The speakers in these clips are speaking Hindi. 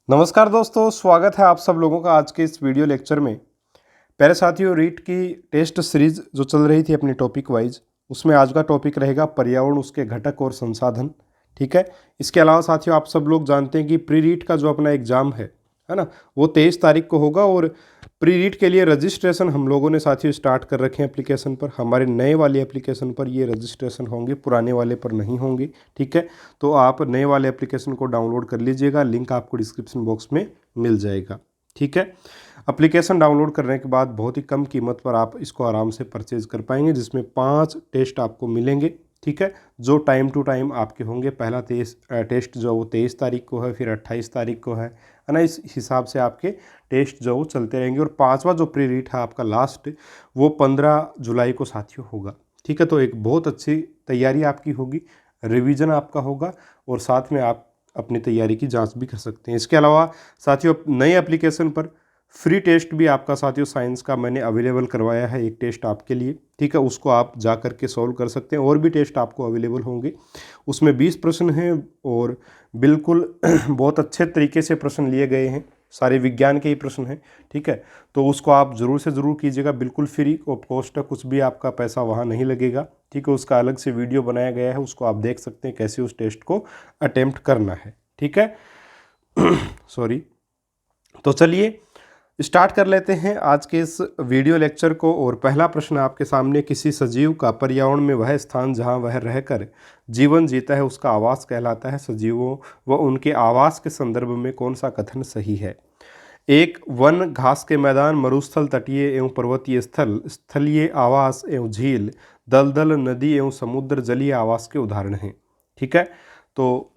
नमस्कार दोस्तों, स्वागत है आप सब लोगों का आज के इस वीडियो लेक्चर में। प्यारे साथियों, रीट की टेस्ट सीरीज जो चल रही थी अपनी टॉपिक वाइज, उसमें आज का टॉपिक रहेगा पर्यावरण, उसके घटक और संसाधन। ठीक है। इसके अलावा साथियों, आप सब लोग जानते हैं कि प्री रीट का जो अपना एग्ज़ाम है ना, वो 23 तारीख को होगा। और प्री रीट के लिए रजिस्ट्रेशन हम लोगों ने साथियों स्टार्ट कर रखे हैं एप्लीकेशन पर। हमारे नए वाले एप्लीकेशन पर ये रजिस्ट्रेशन होंगे, पुराने वाले पर नहीं होंगे। ठीक है। तो आप नए वाले एप्लीकेशन को डाउनलोड कर लीजिएगा, लिंक आपको डिस्क्रिप्शन बॉक्स में मिल जाएगा। ठीक है। एप्लीकेशन डाउनलोड करने के बाद बहुत ही कम कीमत पर आप इसको आराम से परचेज कर पाएंगे, जिसमें 5 टेस्ट आपको मिलेंगे। ठीक है। जो टाइम टू टाइम आपके होंगे। पहला टेस्ट जो वो 23 तारीख को है, फिर 28 तारीख को है ना। इस हिसाब से आपके टेस्ट जो वो चलते रहेंगे। और 5वां जो प्री रीट है आपका लास्ट, वो 15 जुलाई को साथियों होगा। ठीक है। तो एक बहुत अच्छी तैयारी आपकी होगी, रिवीजन आपका होगा, और साथ में आप अपनी तैयारी की जांच भी कर सकते हैं। इसके अलावा साथियों, नए एप्लीकेशन पर फ्री टेस्ट भी आपका साथियों साइंस का मैंने अवेलेबल करवाया है, एक टेस्ट आपके लिए। ठीक है। उसको आप जा कर के सॉल्व कर सकते हैं। और भी टेस्ट आपको अवेलेबल होंगे। उसमें 20 प्रश्न हैं और बिल्कुल बहुत अच्छे तरीके से प्रश्न लिए गए हैं। सारे विज्ञान के ही प्रश्न हैं। ठीक है। तो उसको आप ज़रूर से ज़रूर कीजिएगा, बिल्कुल फ्री ऑफ कॉस्ट है, कुछ भी आपका पैसा वहाँ नहीं लगेगा। ठीक है। उसका अलग से वीडियो बनाया गया है, उसको आप देख सकते हैं कैसे उस टेस्ट को अटेम्प्ट करना है। ठीक है। सॉरी। तो चलिए स्टार्ट कर लेते हैं आज के इस वीडियो लेक्चर को। और पहला प्रश्न आपके सामने, किसी सजीव का पर्यावरण में वह स्थान जहां वह रहकर जीवन जीता है उसका आवास कहलाता है। सजीवों व उनके आवास के संदर्भ में कौन सा कथन सही है? एक, वन, घास के मैदान, मरुस्थल, तटीय एवं पर्वतीय स्थल, स्थलीय आवास एवं झील, दलदल, नदी एवं समुद्र जलीय आवास के उदाहरण हैं। ठीक है। तो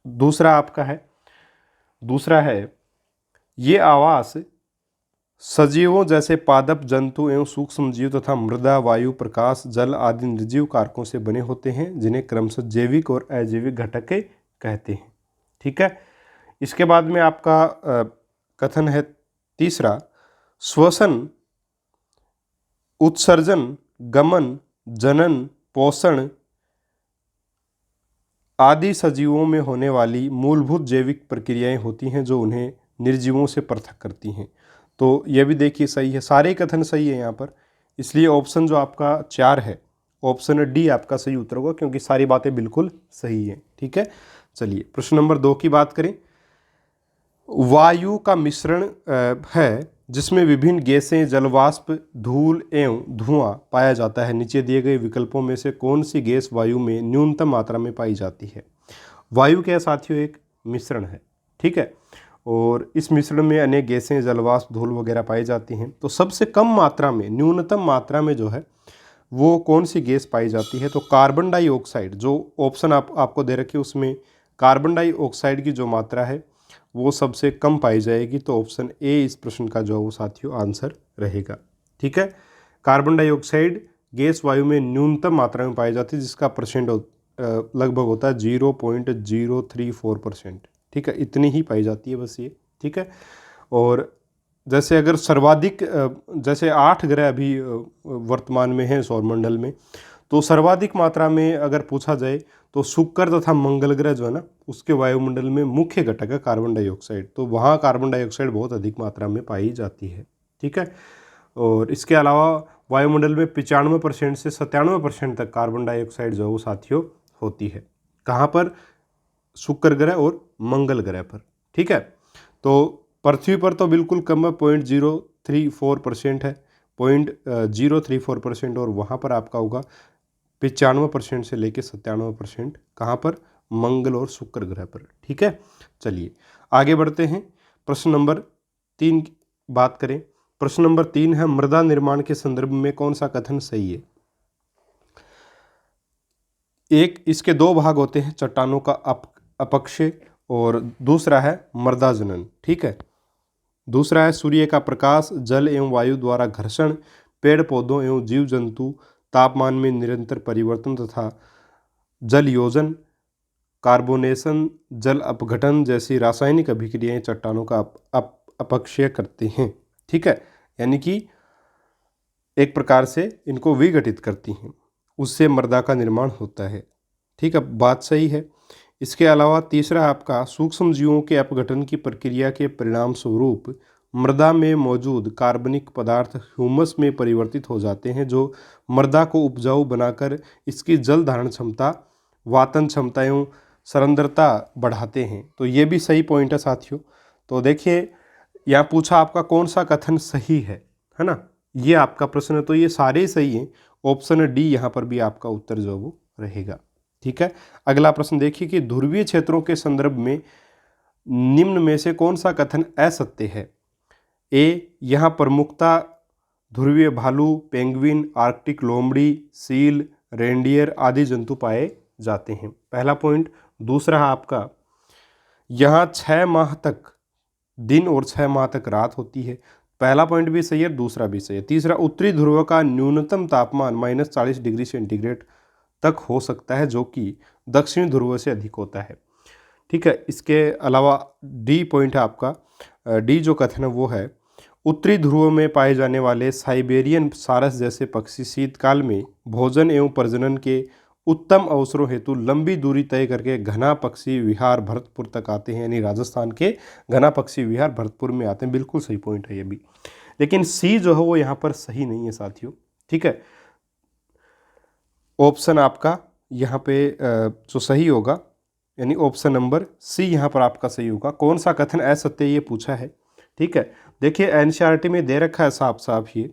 दूसरा आपका है, दूसरा है, ये आवास सजीवों जैसे पादप जंतु एवं सूक्ष्म जीव तथा मृदा, वायु, प्रकाश, जल आदि निर्जीव कारकों से बने होते हैं, जिन्हें क्रमशः जैविक और अजैविक घटक कहते हैं। ठीक है। इसके बाद में आपका कथन है तीसरा, श्वसन, उत्सर्जन, गमन, जनन, पोषण आदि सजीवों में होने वाली मूलभूत जैविक प्रक्रियाएं होती हैं जो उन्हें निर्जीवों से पृथक करती हैं। तो यह भी देखिए सही है, सारे कथन सही है यहाँ पर। इसलिए ऑप्शन जो आपका 4 है, ऑप्शन डी आपका सही उत्तर होगा, क्योंकि सारी बातें बिल्कुल सही हैं। ठीक है। चलिए प्रश्न नंबर 2 की बात करें। वायु का मिश्रण है जिसमें विभिन्न गैसें, जलवाष्प, धूल एवं धुआं पाया जाता है। नीचे दिए गए विकल्पों में से कौन सी गैस वायु में न्यूनतम मात्रा में पाई जाती है? वायु क्या साथियों? एक मिश्रण है। ठीक है। और इस मिश्रण में अनेक गैसें, जलवाष्प, धूल वगैरह पाई जाती हैं। तो सबसे कम मात्रा में, न्यूनतम मात्रा में जो है वो कौन सी गैस पाई जाती है? तो कार्बन डाइऑक्साइड, जो ऑप्शन आपको दे रखे उसमें कार्बन डाइऑक्साइड की जो मात्रा है वो सबसे कम पाई जाएगी। तो ऑप्शन ए इस प्रश्न का जो है वो साथियों आंसर रहेगा। ठीक है। कार्बन डाइऑक्साइड गैस वायु में न्यूनतम मात्रा में पाई जाती है, जिसका परसेंट लगभग होता है 0.034%। ठीक है। इतनी ही पाई जाती है बस ये। ठीक है। और जैसे अगर सर्वाधिक, जैसे 8 ग्रह अभी वर्तमान में हैं सौरमंडल में, तो सर्वाधिक मात्रा में अगर पूछा जाए तो शुक्र तथा मंगल ग्रह जो है ना, उसके वायुमंडल में मुख्य घटक है कार्बन डाइऑक्साइड। तो वहाँ कार्बन डाइऑक्साइड बहुत अधिक मात्रा में पाई जाती है। ठीक है। और इसके अलावा वायुमंडल में 95% से 97% तक कार्बन डाइऑक्साइड जो है वो साथियों होती है। कहाँ पर? शुक्र ग्रह और मंगल ग्रह पर। ठीक है। तो पृथ्वी पर तो बिल्कुल कम है, 0.034% है, 0.034%। और वहाँ पर आपका होगा 95% से लेकर 97%। कहाँ पर? मंगल और शुक्र ग्रह पर। ठीक है। चलिए आगे बढ़ते हैं। प्रश्न नंबर 3 की बात करें। प्रश्न नंबर 3 है, मृदा निर्माण के संदर्भ में कौन सा कथन सही है? एक, इसके 2 भाग होते हैं, चट्टानों का अपक्षय, और दूसरा है मृदा जनन। ठीक है। दूसरा है, सूर्य का प्रकाश, जल एवं वायु द्वारा घर्षण, पेड़ पौधों एवं जीव जंतु, तापमान में निरंतर परिवर्तन तथा जल योजन, कार्बोनेशन, जल अपघटन जैसी रासायनिक अभिक्रियाएं चट्टानों का अपक्षय करते हैं। ठीक है। यानी कि एक प्रकार से इनको विघटित करती हैं, उससे मृदा का निर्माण होता है। ठीक है। बात सही है। इसके अलावा तीसरा आपका सूक्ष्म जीवों के अपघटन की प्रक्रिया के परिणाम स्वरूप मृदा में मौजूद कार्बनिक पदार्थ ह्यूमस में परिवर्तित हो जाते हैं, जो मृदा को उपजाऊ बनाकर इसकी जल धारण क्षमता, वातन क्षमता एवं सरंध्रता बढ़ाते हैं। तो ये भी सही पॉइंट है साथियों। तो देखिए यहाँ पूछा आपका कौन सा कथन सही है ना, ये आपका प्रश्न है। तो ये सारे सही हैं, ऑप्शन डी यहाँ पर भी आपका उत्तर जो वो रहेगा। ठीक है, अगला प्रश्न देखिए कि ध्रुवीय क्षेत्रों के संदर्भ में निम्न में से कौन सा कथन असत्य है। ए, यहाँ प्रमुखता ध्रुवीय भालू, पेंगुइन, आर्कटिक लोमड़ी, सील, रेंडियर आदि जंतु पाए जाते हैं, पहला पॉइंट। दूसरा आपका यहाँ 6 माह तक दिन और 6 माह तक रात होती है, पहला पॉइंट भी सही है, दूसरा भी सही है। तीसरा, उत्तरी ध्रुव का न्यूनतम तापमान -40 डिग्री सेंटीग्रेड तक हो सकता है, जो कि दक्षिणी ध्रुव से अधिक होता है। ठीक है, इसके अलावा डी पॉइंट है आपका, डी जो कथन है वो है, उत्तरी ध्रुव में पाए जाने वाले साइबेरियन सारस जैसे पक्षी शीतकाल में भोजन एवं प्रजनन के उत्तम अवसरों हेतु लंबी दूरी तय करके घना पक्षी विहार भरतपुर तक आते हैं, यानी राजस्थान के घना पक्षी विहार भरतपुर में आते हैं। बिल्कुल सही पॉइंट है ये भी, लेकिन सी जो है वो यहाँ पर सही नहीं है साथियों। ठीक है, ऑप्शन आपका यहाँ पे जो सही होगा, यानी ऑप्शन नंबर सी यहाँ पर आपका सही होगा। कौन सा कथन असत्य ये पूछा है। ठीक है, देखिए एनसीईआरटी में दे रखा है साफ साफ, ये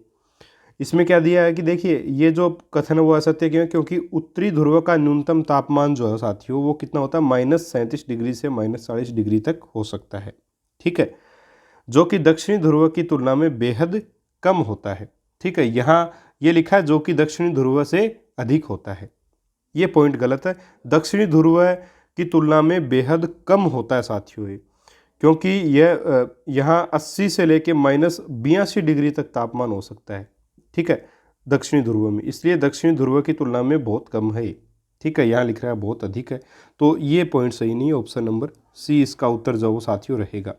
इसमें क्या दिया है कि देखिए ये जो कथन है वो असत्य क्यों है, क्योंकि उत्तरी ध्रुव का न्यूनतम तापमान जो है साथियों वो कितना होता है, -37 डिग्री से -40 डिग्री तक हो सकता है। ठीक है, जो कि दक्षिणी ध्रुव की तुलना में बेहद कम होता है। ठीक है, यहाँ ये लिखा है जो कि दक्षिणी ध्रुव से अधिक होता है, ये पॉइंट गलत है। दक्षिणी ध्रुव की तुलना में बेहद कम होता है साथियों ये, क्योंकि यह यहाँ 80 से लेके -82 डिग्री तक तापमान हो सकता है। ठीक है, दक्षिणी ध्रुव में, इसलिए दक्षिणी ध्रुव की तुलना में बहुत कम है। ठीक है, यहाँ लिख रहा है बहुत अधिक है, तो ये पॉइंट सही नहीं है, ऑप्शन नंबर सी इसका उत्तर जो वो साथियों रहेगा।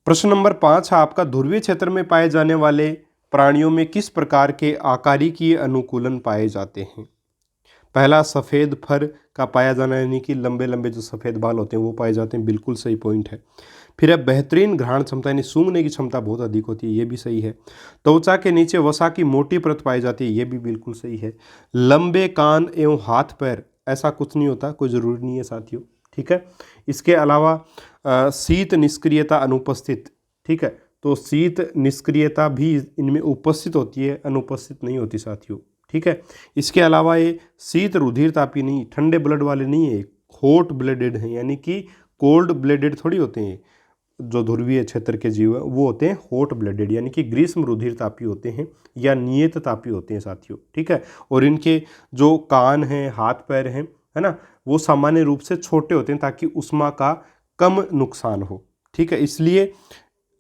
प्रश्न नंबर 5 है आपका, ध्रुवीय क्षेत्र में पाए जाने वाले प्राणियों में किस प्रकार के आकारिकीय अनुकूलन पाए जाते हैं। पहला, सफ़ेद फर का पाया जाना, यानी कि लंबे लंबे जो सफ़ेद बाल होते हैं वो पाए जाते हैं, बिल्कुल सही पॉइंट है। फिर है बेहतरीन घ्राण क्षमता, यानी सूंघने की क्षमता बहुत अधिक होती है, ये भी सही है। त्वचा के नीचे वसा की मोटी परत पाई जाती है, ये भी बिल्कुल सही है। लंबे कान एवं हाथ पैर, ऐसा कुछ नहीं होता, कोई ज़रूरी नहीं है साथियों। ठीक है, इसके अलावा शीत निष्क्रियता अनुपस्थित। ठीक है, तो शीत निष्क्रियता भी इनमें उपस्थित होती है, अनुपस्थित नहीं होती साथियों। ठीक है, इसके अलावा ये शीत रुधिर तापी नहीं, ठंडे ब्लड वाले नहीं है, हॉट ब्लडेड हैं, यानी कि कोल्ड ब्लडेड थोड़ी होते हैं। जो ध्रुवीय क्षेत्र के जीव है वो होते हैं हॉट ब्लडेड, यानी कि ग्रीष्म रुधिर तापी होते हैं या नियत तापी होते हैं साथियों। ठीक है, और इनके जो कान हैं, हाथ पैर हैं, है ना, वो सामान्य रूप से छोटे होते हैं ताकि उष्मा का कम नुकसान हो। ठीक है, इसलिए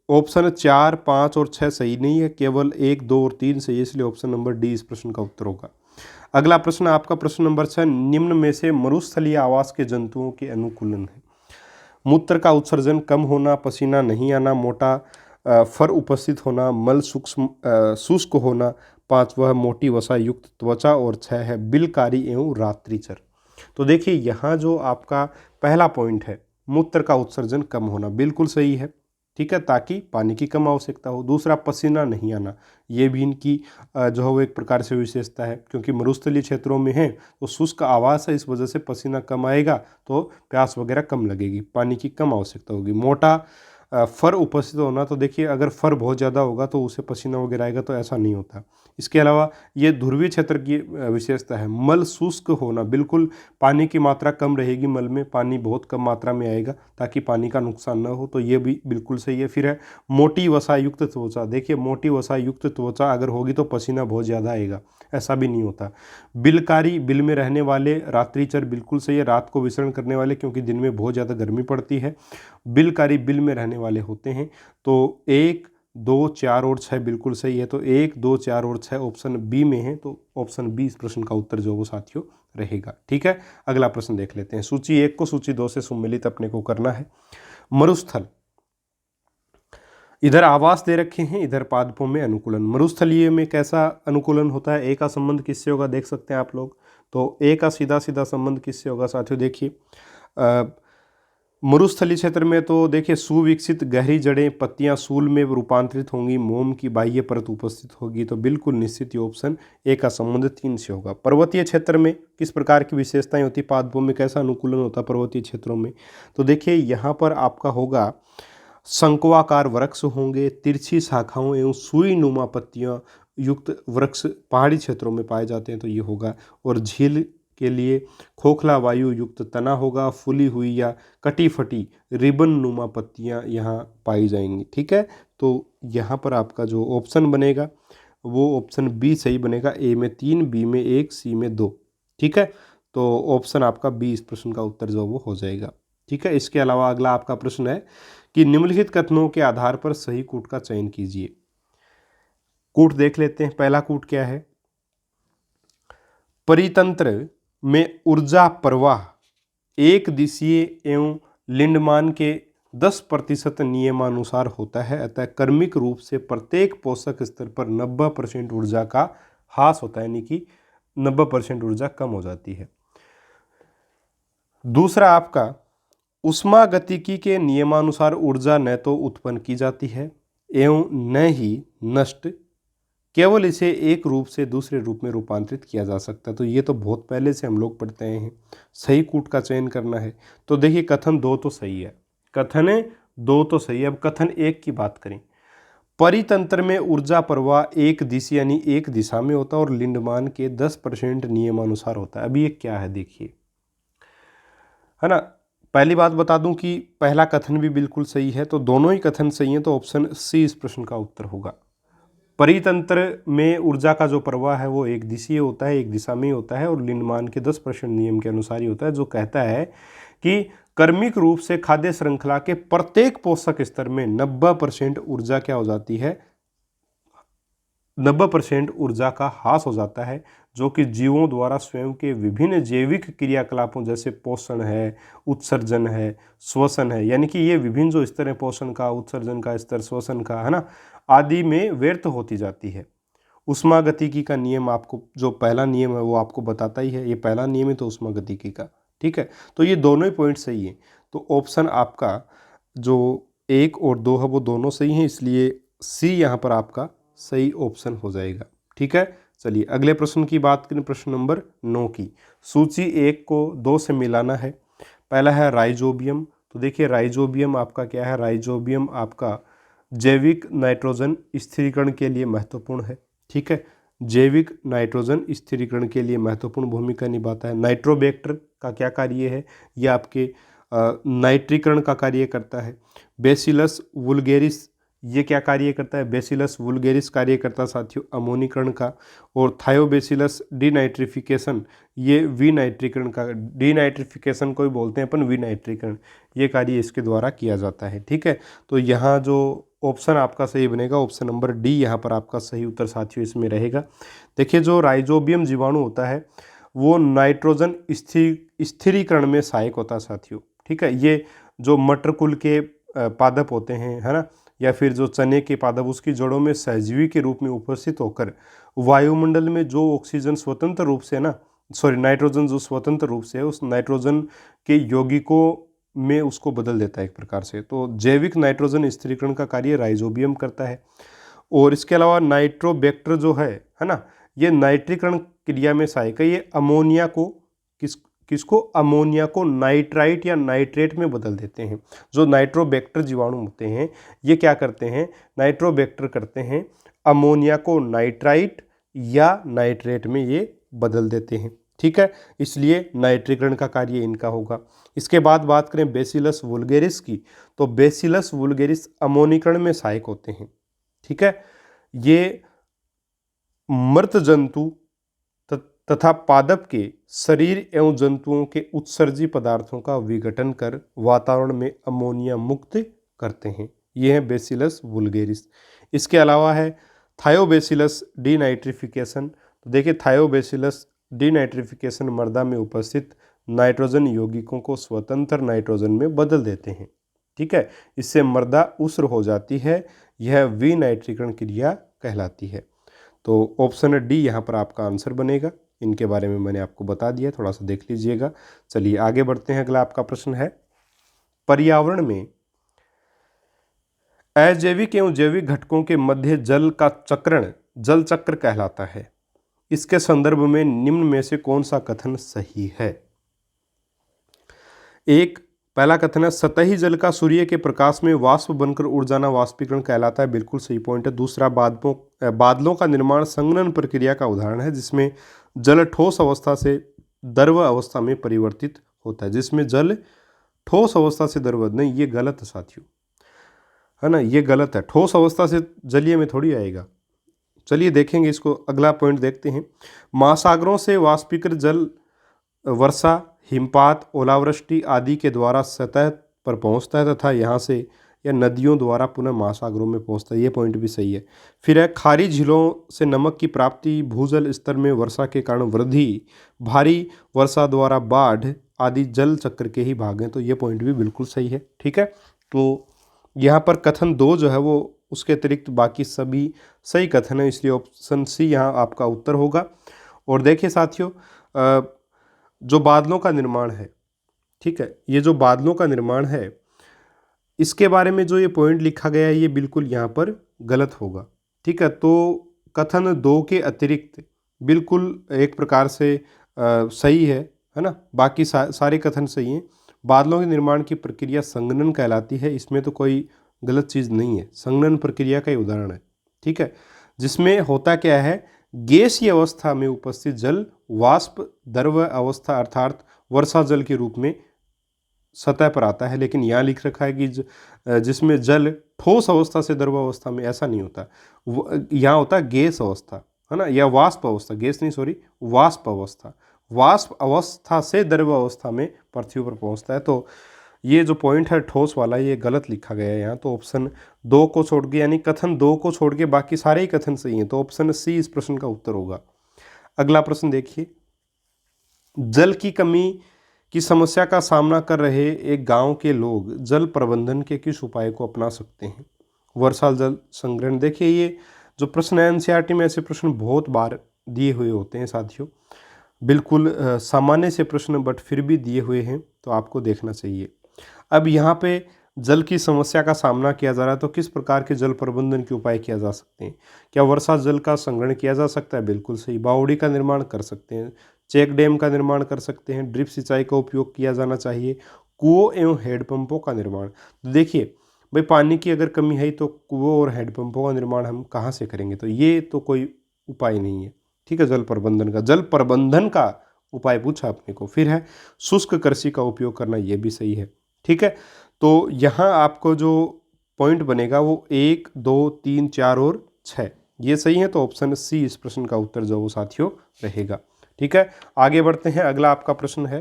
ऑप्शन 4, 5 और 6 सही नहीं है, केवल 1, 2 और 3 सही है, इसलिए ऑप्शन नंबर डी इस प्रश्न का उत्तर होगा। अगला प्रश्न आपका प्रश्न नंबर 6, निम्न में से मरुस्थलीय आवास के जंतुओं के अनुकूलन है। मूत्र का उत्सर्जन कम होना, पसीना नहीं आना, मोटा फर उपस्थित होना, मल शुष्क होना, 5 वह मोटी वसा युक्त त्वचा, और 6 है बिलकारी एवं रात्रिचर। तो देखिए यहाँ जो आपका पहला पॉइंट है, मूत्र का उत्सर्जन कम होना, बिल्कुल सही है। ठीक है, ताकि पानी की कम आवश्यकता हो। दूसरा, पसीना नहीं आना, ये भी इनकी जो है वो एक प्रकार से विशेषता है, क्योंकि मरुस्थलीय क्षेत्रों में है तो शुष्क आवास है, इस वजह से पसीना कम आएगा तो प्यास वगैरह कम लगेगी, पानी की कम आवश्यकता होगी। मोटा फर उपस्थित होना, तो देखिए अगर फर बहुत ज़्यादा होगा तो उसे पसीना वगैरह आएगा, तो ऐसा नहीं होता। इसके अलावा ये ध्रुवीय क्षेत्र की विशेषता है। मल शुष्क होना, बिल्कुल पानी की मात्रा कम रहेगी, मल में पानी बहुत कम मात्रा में आएगा ताकि पानी का नुकसान न हो, तो ये भी बिल्कुल सही है। फिर है मोटी वसा युक्त त्वचा, देखिए मोटी वसा युक्त त्वचा अगर होगी तो पसीना बहुत ज़्यादा आएगा, ऐसा भी नहीं होता। बिलकारी, बिल में रहने वाले, रात्रिचर बिल्कुल सही है, रात को विचरण करने वाले, क्योंकि दिन में बहुत ज़्यादा गर्मी पड़ती है। बिलकारी बिल में रहने वाले होते हैं। तो 1, 2, 4 और 6 बिल्कुल सही है, तो 1, 2, 4 और 6 ऑप्शन बी में है, तो ऑप्शन बी इस प्रश्न का उत्तर जो वो साथियों रहेगा। ठीक है, अगला प्रश्न देख लेते हैं। सूची 1 को सूची 2 से सम्मिलित अपने को करना है। मरुस्थल, इधर आवास दे रखे हैं, इधर पादपों में अनुकूलन। मरुस्थलीय में कैसा अनुकूलन होता है, ए का संबंध किससे होगा, देख सकते हैं आप लोग। तो ए का सीधा सीधा संबंध किससे होगा साथियों, देखिए मरुस्थलीय क्षेत्र में तो देखिए सुविकसित गहरी जड़ें, पत्तियां सूल में रूपांतरित होंगी, मोम की बाह्य परत उपस्थित होगी, तो बिल्कुल निश्चित ये ऑप्शन ए का संबंध 3 से होगा। पर्वतीय क्षेत्र में किस प्रकार की विशेषताएं होती, पादपों में कैसा अनुकूलन होता पर्वतीय क्षेत्रों में, तो देखिए यहाँ पर आपका होगा शंक्वाकार वृक्ष होंगे, तिरछी शाखाओं एवं सुई नुमा पत्तियां युक्त वृक्ष पहाड़ी क्षेत्रों में पाए जाते हैं, तो ये होगा। और झील के लिए खोखला वायु युक्त तना होगा, फूली हुई या कटी फटी रिबन नुमा पत्तियां यहाँ पाई जाएंगी। ठीक है, तो यहाँ पर आपका जो ऑप्शन बनेगा वो ऑप्शन बी सही बनेगा। ए में 3, बी में 1, सी में 2। ठीक है, तो ऑप्शन आपका बी इस प्रश्न का उत्तर जो वो हो जाएगा। ठीक है, इसके अलावा अगला आपका प्रश्न है कि निम्नलिखित कथनों के आधार पर सही कूट का चयन कीजिए। कूट देख लेते हैं। पहला कूट क्या है, परितंत्र में ऊर्जा प्रवाह एक दिशीय एवं लिंडमान के 10% नियमानुसार होता है, अतः क्रमिक रूप से प्रत्येक पोषक स्तर पर 90% ऊर्जा का ह्रास होता है, यानी कि 90% ऊर्जा कम हो जाती है। दूसरा आपका ऊष्मागतिकी के नियमानुसार ऊर्जा न तो उत्पन्न की जाती है एवं न ही नष्ट, केवल इसे एक रूप से दूसरे रूप में रूपांतरित किया जा सकता है। तो ये तो बहुत पहले से हम लोग पढ़ते हैं। सही कूट का चयन करना है, तो देखिए कथन 2 तो सही है, कथन 2 तो सही है। अब कथन 1 की बात करें, परितंत्र में ऊर्जा प्रवाह एक दिशा यानी एक दिशा में होता है और लिंडमान के 10% नियमानुसार होता है। अभी ये क्या है देखिए, है ना। पहली बात बता दूं कि पहला कथन भी बिल्कुल सही है, तो दोनों ही कथन सही हैं, तो ऑप्शन सी इस प्रश्न का उत्तर होगा। परितंत्र में ऊर्जा का जो प्रवाह है वो एक दिशीय होता है, एक दिशा में होता है और लिंडमान के 10% नियम के अनुसार ही होता है, जो कहता है कि क्रमिक रूप से खाद्य श्रृंखला के प्रत्येक पोषक स्तर में 90% ऊर्जा क्या हो जाती है, 90% ऊर्जा का ह्रास हो जाता है, जो कि जीवों द्वारा स्वयं के विभिन्न जैविक क्रियाकलापों जैसे पोषण है, उत्सर्जन है, श्वसन है, यानी कि ये विभिन्न जो स्तर है पोषण का, उत्सर्जन का स्तर, श्वसन का, है ना, आदि में व्यर्थ होती जाती है। ऊष्मागतिकी का नियम आपको, जो पहला नियम है वो आपको बताता ही है, ये पहला नियम है तो ऊष्मागतिकी का। ठीक है, तो ये दोनों ही पॉइंट सही है, तो ऑप्शन आपका जो 1 और 2 है वो दोनों सही हैं, इसलिए सी यहाँ पर आपका सही ऑप्शन हो जाएगा। ठीक है, चलिए अगले प्रश्न की बात करें, प्रश्न नंबर 9 की। सूची 1 को 2 से मिलाना है। पहला है राइजोबियम, तो देखिए राइजोबियम आपका क्या है, राइजोबियम आपका जैविक नाइट्रोजन स्थिरीकरण के लिए महत्वपूर्ण है। ठीक है, जैविक नाइट्रोजन स्थिरीकरण के लिए महत्वपूर्ण भूमिका निभाता है। नाइट्रोबैक्टर का क्या कार्य है, यह आपके नाइट्रीकरण का कार्य करता है। बेसिलस वुल्गेरिस ये क्या कार्य करता है, बेसिलस वुल्गेरिस कार्य करता है साथियों अमोनीकरण का। और थायोबेसिलस डीनाइट्रिफिकेशन ये विनाइट्रीकरण का, डीनाइट्रिफिकेशन को ही बोलते हैं अपन विनाइट्रीकरण, ये कार्य इसके द्वारा किया जाता है। ठीक है, तो यहाँ जो ऑप्शन आपका सही बनेगा ऑप्शन नंबर डी यहाँ पर आपका सही उत्तर साथियों इसमें रहेगा। देखिए जो राइजोबियम जीवाणु होता है वो नाइट्रोजन स्थिरीकरण में सहायक होता है साथियों। ठीक है, ये जो मटर कुल के पादप होते हैं, है ना, या फिर जो चने के पादप, उसकी जड़ों में सहजीवी के रूप में उपस्थित होकर वायुमंडल में जो ऑक्सीजन स्वतंत्र रूप से नाइट्रोजन जो स्वतंत्र रूप से है उस नाइट्रोजन के यौगिकों में उसको बदल देता है एक प्रकार से। तो जैविक नाइट्रोजन स्थिरीकरण का कार्य राइजोबियम करता है। और इसके अलावा नाइट्रोबैक्टर जो है ना, ये नाइट्रीकरण क्रिया में सहायक है। ये अमोनिया को किसको अमोनिया को नाइट्राइट या नाइट्रेट में बदल देते हैं। जो नाइट्रोबैक्टर जीवाणु होते हैं ये क्या करते हैं, नाइट्रोबैक्टर करते हैं अमोनिया को नाइट्राइट या नाइट्रेट में ये बदल देते हैं। ठीक है, इसलिए नाइट्रीकरण का कार्य इनका होगा। इसके बाद बात करें बेसिलस वुल्गेरिस की, तो बेसिलस वुल्गेरिस अमोनीकरण में सहायक होते हैं। ठीक है, ये मृत जंतु तथा पादप के शरीर एवं जंतुओं के उत्सर्जी पदार्थों का विघटन कर वातावरण में अमोनिया मुक्त करते हैं। ये है बेसिलस वुल्गेरिस। इसके अलावा है थायोबेसिलस डीनाइट्रिफिकेशन, तो देखिए थायोबेसिलस डीनाइट्रिफिकेशन मृदा में उपस्थित नाइट्रोजन यौगिकों को स्वतंत्र नाइट्रोजन में बदल देते हैं। ठीक है, इससे मृदा उष्ण हो जाती है, यह विनाइट्रीकरण क्रिया कहलाती है। तो ऑप्शन डी यहाँ पर आपका आंसर बनेगा। इनके बारे में मैंने आपको बता दिया, थोड़ा सा देख लीजिएगा। चलिए आगे बढ़ते हैं। अगला आपका प्रश्न है, पर्यावरण में अजैविक एवं जैविक घटकों के मध्य जल का चक्रण जल चक्र कहलाता है। इसके संदर्भ में निम्न में से कौन सा कथन सही है? एक, पहला कथन है सतही जल का सूर्य के प्रकाश में वाष्प बनकर उड़ जाना वाष्पीकरण कहलाता है, बिल्कुल सही पॉइंट है। दूसरा, बादलों का निर्माण संघनन प्रक्रिया का उदाहरण है, जिसमें जल ठोस अवस्था से द्रव अवस्था में परिवर्तित होता है। जिसमें जल ठोस अवस्था से द्रव, नहीं ये गलत है साथियों, है ना, ये गलत है। ठोस अवस्था से जलीय में थोड़ी आएगा। चलिए देखेंगे इसको, अगला पॉइंट देखते हैं। महासागरों से वाष्पीकृत जल वर्षा, हिमपात, ओलावृष्टि आदि के द्वारा सतह पर पहुंचता है तथा यहाँ से या नदियों द्वारा पुनः महासागरों में पहुंचता है, ये पॉइंट भी सही है। फिर है खारी झीलों से नमक की प्राप्ति, भूजल स्तर में वर्षा के कारण वृद्धि, भारी वर्षा द्वारा बाढ़ आदि जल चक्र के ही भाग हैं, तो ये पॉइंट भी बिल्कुल सही है। ठीक है, तो यहाँ पर कथन 2 जो है वो उसके अतिरिक्त बाकी सभी सही कथन है, इसलिए ऑप्शन सी यहाँ आपका उत्तर होगा। और देखिए साथियों, जो बादलों का निर्माण है, ठीक है, ये जो बादलों का निर्माण है इसके बारे में जो ये पॉइंट लिखा गया है ये बिल्कुल यहाँ पर गलत होगा। ठीक है, तो कथन 2 के अतिरिक्त बिल्कुल एक प्रकार से सही है ना, बाकी सारे कथन सही हैं। बादलों के निर्माण की प्रक्रिया संघनन कहलाती है, इसमें तो कोई गलत चीज़ नहीं है, संघनन प्रक्रिया का ही उदाहरण है। ठीक है, जिसमें होता क्या है, गैसीय अवस्था में उपस्थित जल वाष्प द्रव अवस्था अर्थात वर्षा जल के रूप में सतह पर आता है। लेकिन यहाँ लिख रखा है कि जिसमें जल ठोस अवस्था से द्रव अवस्था में, ऐसा नहीं होता। यहाँ होता है गैस अवस्था, है ना, या वाष्प अवस्था, गैस नहीं सॉरी, वाष्प अवस्था। वाष्प अवस्था से द्रव अवस्था में पृथ्वी पर पहुँचता है। तो ये जो पॉइंट है ठोस वाला, ये गलत लिखा गया है यहाँ। तो ऑप्शन 2 को छोड़ के, यानी कथन 2 को छोड़ के बाकी सारे ही कथन सही हैं, तो ऑप्शन सी इस प्रश्न का उत्तर होगा। अगला प्रश्न देखिए, जल की कमी की समस्या का सामना कर रहे एक गांव के लोग जल प्रबंधन के किस उपाय को अपना सकते हैं? वर्षा जल संग्रहण। देखिए ये जो प्रश्न है एनसीईआरटी में ऐसे प्रश्न बहुत बार दिए हुए होते हैं साथियों, बिल्कुल सामान्य से प्रश्न बट फिर भी दिए हुए हैं, तो आपको देखना चाहिए। अब यहाँ पे जल की समस्या का सामना किया जा रहा है, तो किस प्रकार के जल प्रबंधन के उपाय किया जा सकते हैं? क्या वर्षा जल का संग्रहण किया जा सकता है? बिल्कुल सही। बावड़ी का निर्माण कर सकते हैं, चेक डैम का निर्माण कर सकते हैं, ड्रिप सिंचाई का उपयोग किया जाना चाहिए, कुओं एवं हेडपंपों का निर्माण। तो देखिए भाई, पानी की अगर कमी है तो कुओं और हेडपंपों का निर्माण हम कहाँ से करेंगे? तो ये तो कोई उपाय नहीं है। ठीक है, जल प्रबंधन का उपाय पूछा अपने को। फिर है शुष्क कृषि का उपयोग करना, ये भी सही है। ठीक है, तो यहाँ आपको जो पॉइंट बनेगा वो 1, 2, 3, 4 और 6 ये सही है, तो ऑप्शन सी इस प्रश्न का उत्तर जो वो साथियों रहेगा। ठीक है, आगे बढ़ते हैं। अगला आपका प्रश्न है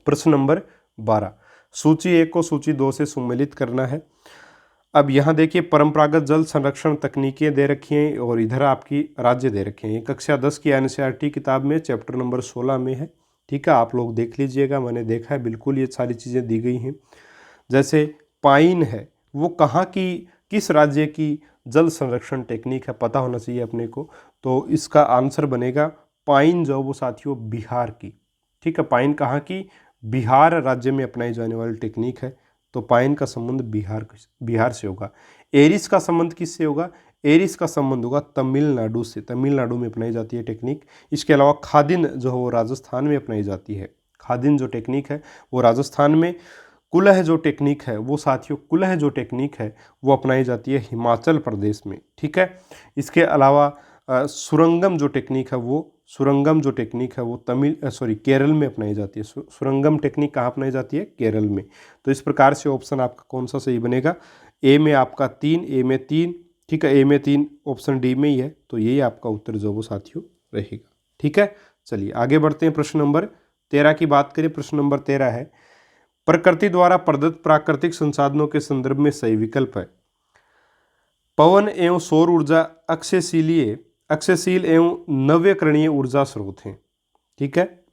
प्रश्न नंबर 12। सूची 1 को सूची 2 से सम्मिलित करना है। अब यहाँ देखिए, परंपरागत जल संरक्षण तकनीकें दे रखी हैं और इधर आपकी राज्य दे रखे हैं। कक्षा 10 की एनसीईआरटी किताब में चैप्टर नंबर 16 में है। ठीक है, आप लोग देख लीजिएगा, मैंने देखा है, बिल्कुल ये सारी चीज़ें दी गई हैं। जैसे पाइन है, वो कहाँ की, किस राज्य की जल संरक्षण टेक्निक है, पता होना चाहिए अपने को। तो इसका आंसर बनेगा पाइन जो वो साथियों बिहार की। ठीक है, पाइन कहाँ की? बिहार राज्य में अपनाई जाने वाली टेक्निक है, तो पाइन का संबंध बिहार से होगा। एरिस का संबंध किससे होगा? एरिस का संबंध होगा तमिलनाडु से, तमिलनाडु में अपनाई जाती है टेक्निक। इसके अलावा खादिन जो है वो राजस्थान में अपनाई जाती है। खादिन जो टेक्निक है वो राजस्थान में। कुलह जो टेक्निक है वो साथियों, कुलह जो टेक्निक है वो अपनाई जाती है हिमाचल प्रदेश में। ठीक है, इसके अलावा सुरंगम जो टेक्निक है वो केरल में अपनाई जाती है। सुरंगम टेक्निक कहाँ अपनाई जाती है? केरल में। तो इस प्रकार से ऑप्शन आपका कौन सा सही बनेगा? ए में आपका 3, ए में 3, ठीक है, ए में 3, ऑप्शन डी में ही है, तो यही आपका उत्तर जो वो साथियों रहेगा। ठीक है, चलिए आगे बढ़ते हैं। प्रश्न नंबर 13 की बात करें। प्रश्न नंबर 13 है, प्रकृति द्वारा प्रदत्त प्राकृतिक संसाधनों के संदर्भ में सही विकल्प है। पवन एवं सौर ऊर्जा अक्षयशील एवं नव्यकरणीय ऊर्जा स्रोत हैं। ठीक है,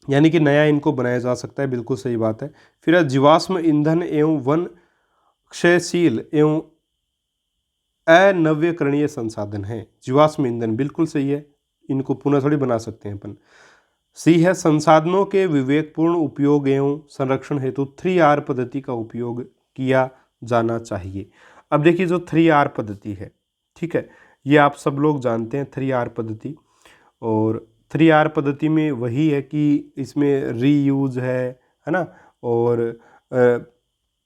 यानी कि नया इनको बनाया जा सकता है, बिल्कुल सही बात है। फिर जीवाश्म ईंधन एवं वन क्षयशील एवं अनव्यकरणीय संसाधन है। जीवाश्म ईंधन बिल्कुल सही है, इनको पुनः थोड़ी बना सकते हैं अपन। सी है संसाधनों के विवेकपूर्ण उपयोग एवं संरक्षण हेतु 3R पद्धति का उपयोग किया जाना चाहिए। अब देखिए जो 3R पद्धति है, ठीक है, ये आप सब लोग जानते हैं 3R पद्धति। और 3R पद्धति में वही है कि इसमें रीयूज है ना, और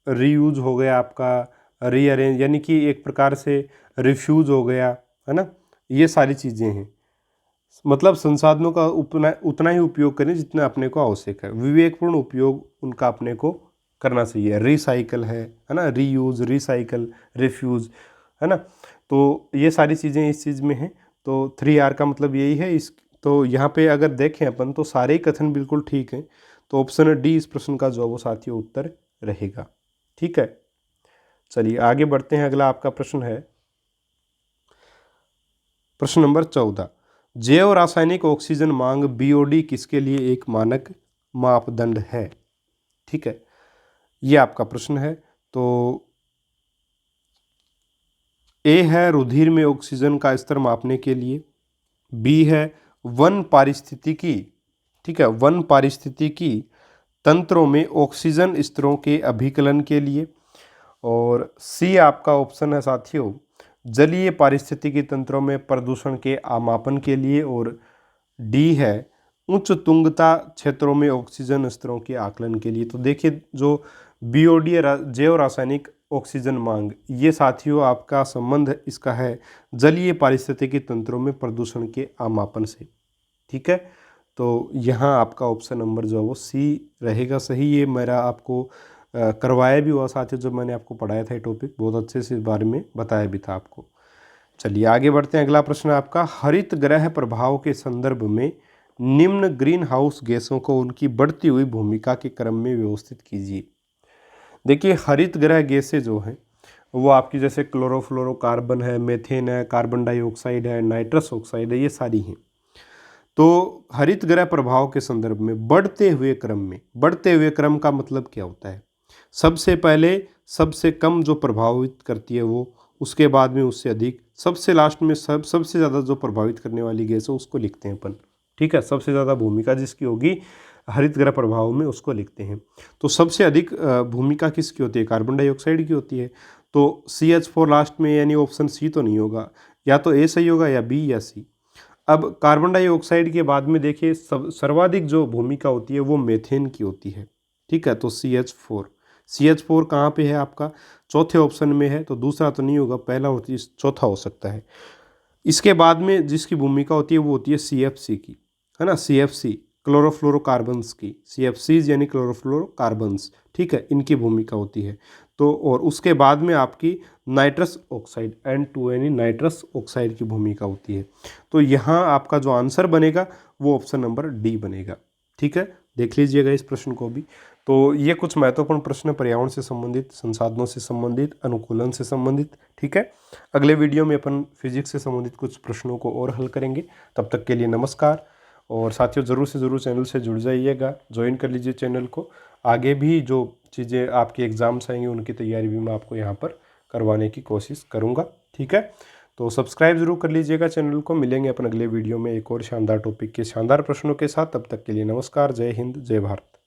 रीयूज हो गया आपका, रीअरेंज यानी कि एक प्रकार से रिफ्यूज हो गया, है ना, ये सारी चीज़ें हैं। मतलब संसाधनों का उतना ही उपयोग करें जितना अपने को आवश्यक है, विवेकपूर्ण उपयोग उनका अपने को करना चाहिए। रिसाइकल है ना, रीयूज, रिसाइकल, रिफ्यूज, है ना, तो ये सारी चीज़ें इस चीज़ में हैं। तो 3R का मतलब यही है। इस तो यहाँ पे अगर देखें अपन तो सारे ही कथन बिल्कुल ठीक हैं। तो ऑप्शन डी इस प्रश्न का जो वो साथियों उत्तर रहेगा। ठीक है, चलिए आगे बढ़ते हैं। अगला आपका प्रश्न है प्रश्न नंबर 14। जैव रासायनिक ऑक्सीजन मांग BOD किसके लिए एक मानक मापदंड है? ठीक है, ये आपका प्रश्न है। तो ए है रुधिर में ऑक्सीजन का स्तर मापने के लिए, बी है वन पारिस्थितिकी, ठीक है, वन पारिस्थितिकी तंत्रों में ऑक्सीजन स्तरों के अभिकलन के लिए, और सी आपका ऑप्शन है साथियों जलीय पारिस्थितिकी तंत्रों में प्रदूषण के आमापन के लिए, और डी है उच्च तुंगता क्षेत्रों में ऑक्सीजन स्तरों के आकलन के लिए। तो देखिए जो BOD जैव रासायनिक ऑक्सीजन मांग, ये साथियों आपका संबंध इसका है जलीय पारिस्थितिकी तंत्रों में प्रदूषण के आमापन से। ठीक है, तो यहाँ आपका ऑप्शन नंबर जो है वो सी रहेगा सही। ये मेरा आपको करवाया भी हुआ साथियों, जब मैंने आपको पढ़ाया था ये टॉपिक, बहुत अच्छे से इस बारे में बताया भी था आपको। चलिए आगे बढ़ते हैं। अगला प्रश्न आपका हरित गृह प्रभाव के संदर्भ में निम्न ग्रीन हाउस गैसों को उनकी बढ़ती हुई भूमिका के क्रम में व्यवस्थित कीजिए। देखिए हरित गृह गैसें जो हैं वो आपकी जैसे क्लोरोफ्लोरोकार्बन है, मेथेन है, कार्बन डाइऑक्साइड है, नाइट्रस ऑक्साइड है, ये सारी हैं। तो हरित गृह प्रभाव के संदर्भ में बढ़ते हुए क्रम में, बढ़ते हुए क्रम का मतलब क्या होता है? सबसे पहले सबसे कम जो प्रभावित करती है वो, उसके बाद में उससे अधिक, सबसे लास्ट में सबसे ज़्यादा जो प्रभावित करने वाली गैस है उसको लिखते हैं अपन। ठीक है, सबसे ज़्यादा भूमिका जिसकी होगी हरित गृह प्रभाव में उसको लिखते हैं। तो सबसे अधिक भूमिका किसकी होती है? कार्बन डाइऑक्साइड की होती है। तो CH4 लास्ट में, यानी ऑप्शन सी तो नहीं होगा, या तो ए सही होगा या बी या सी। अब कार्बन डाइऑक्साइड के बाद में देखिए सर्वाधिक जो भूमिका होती है वो मेथेन की होती है। ठीक है, तो CH4 कहाँ पे है आपका? चौथे ऑप्शन में है, तो दूसरा तो नहीं होगा, पहला और चौथा हो सकता है। इसके बाद में जिसकी भूमिका होती है वो होती है CFC की, है ना, CFC क्लोरोफ्लोरोकार्बन्स की, CFCs यानी क्लोरोफ्लोरोकार्बन्स, ठीक है, इनकी भूमिका होती है। तो और उसके बाद में आपकी नाइट्रस ऑक्साइड N2 यानी नाइट्रस ऑक्साइड की भूमिका होती है। तो यहाँ आपका जो आंसर बनेगा वो ऑप्शन नंबर डी बनेगा। ठीक है, देख लीजिएगा इस प्रश्न को भी। तो ये कुछ महत्वपूर्ण प्रश्न पर्यावरण से संबंधित, संसाधनों से संबंधित, अनुकूलन से संबंधित। ठीक है, अगले वीडियो में अपन फिजिक्स से संबंधित कुछ प्रश्नों को और हल करेंगे। तब तक के लिए नमस्कार। और साथियों ज़रूर से ज़रूर चैनल से जुड़ जाइएगा, ज्वाइन कर लीजिए चैनल को। आगे भी जो चीज़ें आपके एग्ज़ाम्स आएंगे उनकी तैयारी भी मैं आपको यहाँ पर करवाने की कोशिश करूँगा। ठीक है, तो सब्सक्राइब जरूर कर लीजिएगा चैनल को। मिलेंगे अपन अगले वीडियो में एक और शानदार टॉपिक के शानदार प्रश्नों के साथ। तब तक के लिए नमस्कार, जय हिंद, जय भारत।